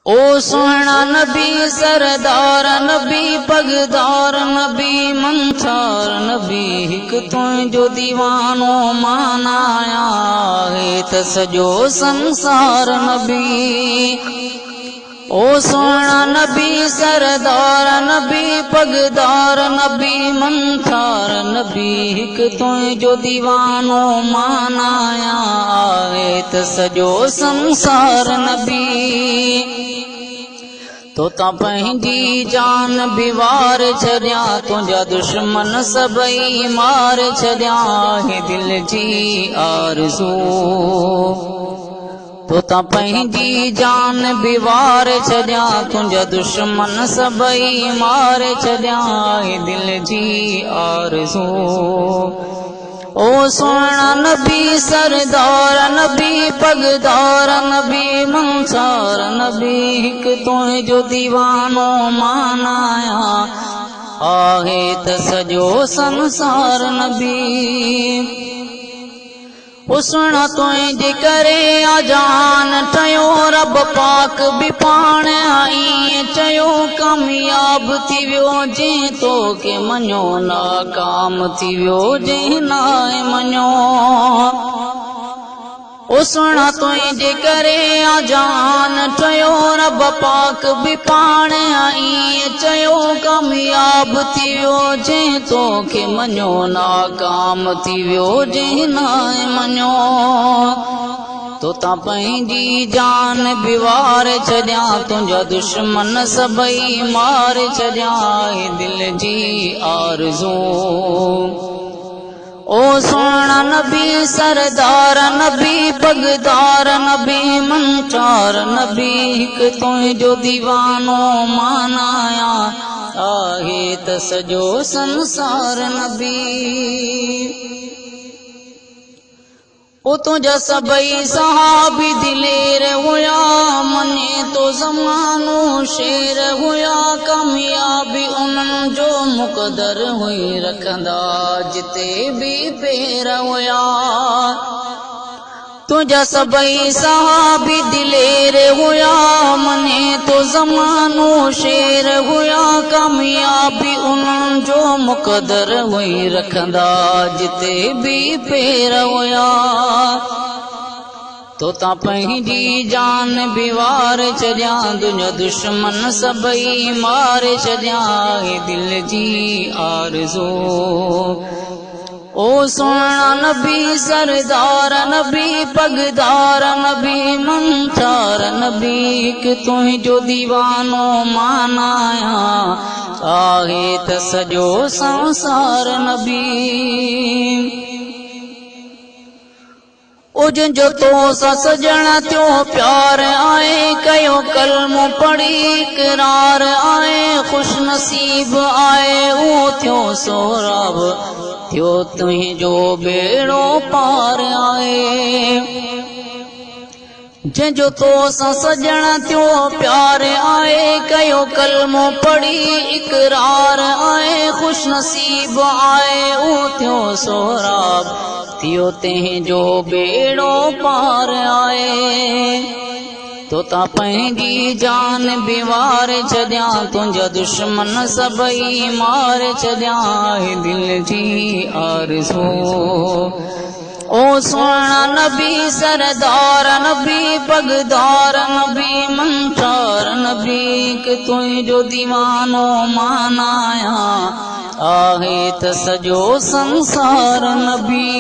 ओ सोहना नबी सरदार नबी पगदार नबी मंसार नबी हिक तुंहिंजो दीवानो मानाया है त सॼो संसार नबी। ओ सोहना नबी सरदार नबी पगदार नबी मंसार नबी हिक तुंहिंजो दीवानो मानाया है त सॼो संसार नबी। तो ता पंहिंजी जान भी वार छॾिया तुंहिंजा दुश्मन सभई मार छॾिया हे दिल जी आरज़ू। तो ता पंहिंजी जान भी वार छॾिया तुंहिंजा दुश्मन सभई मार छॾिया हे दिल जी आरज़ू। ओ सोहना नबी सरदार नबी पगदार नबी मंसार नबी हिक तुंहिंजो दीवानो मानाया आहे त सॼो संसार नबी। ओ सोहना तुंहिंजे करे आजान ठहियो रब पाक बि पाण आई चयो कामयाब थी वियो जंहिं तोखे मञो नाकाम थी वियो जंहिं नाहे मञो। ओ सोहना तुंहिंजे करे आजान ठहियो रब पाक बि पाण आई चयो कामयाब थी वियो जंहिं तोखे मञो नाकाम थी वियो जंहिं नाहे मञो। तो ता पंहिंजी जान भी वार छॾिया तुंहिंजा दुश्मन सभई मार छॾिया हे दिल जी आरज़ू। ओ सोहना नबी सरदार नबी पगदार नबी मंसार नबी हिक तुंहिंजो दीवानो मानाया आहे त सॼो संसार नबी। ओ तुंहिंजा सभई सहाबी दिलेर हुया मने तो ज़मानो शेर हुया कामयाबी उन्हनि जो मुक़दर हुई रखंदा जिते भी पेर हुया। तुंहिंजा सभई सहाबी दिलेर हुया मने तो ज़मानो शेर हुया कामयाबी उन्हनि जो मुक़दर हुई रखंदा जिते भी पेर हुया। तो ता पंहिंजी जान भी वार छॾिया तुंहिंजा दुश्मन सभई मार छॾिया हे दिल जी आरज़ू। ओ सोहना नबी सरदार नबी पगदार नबी मंसार नबी हिक तुंहिंजो दीवानो मानाया आहे त सॼो संसार नबी। ओ जंहिंजो तो सां सजण थियो प्यार आहे कयो कलमो पढ़ी इक़रार आहे खुश नसीब आहे उहो थियो सोराब थियो तुंहिंजो बेड़ो पार आहे। जंहिंजो तो सां सजण थियो प्यार आहे कयो कलमो पढ़ी इक़रार आहे खुश नसीब आहे उहो थियो सोराब थियो तुंहिंजो बेड़ो पार आहे। तो ता पंहिंजी जान भी वार छॾिया तुंहिंजा दुश्मन सभई मार छॾिया हे दिल जी आरज़ू। ओ सोहना नबी सरदार नबी पगदार नबी मंसार नबी हिक तुंहिंजो दीवानो मानाया आहे त सॼो संसार नबी।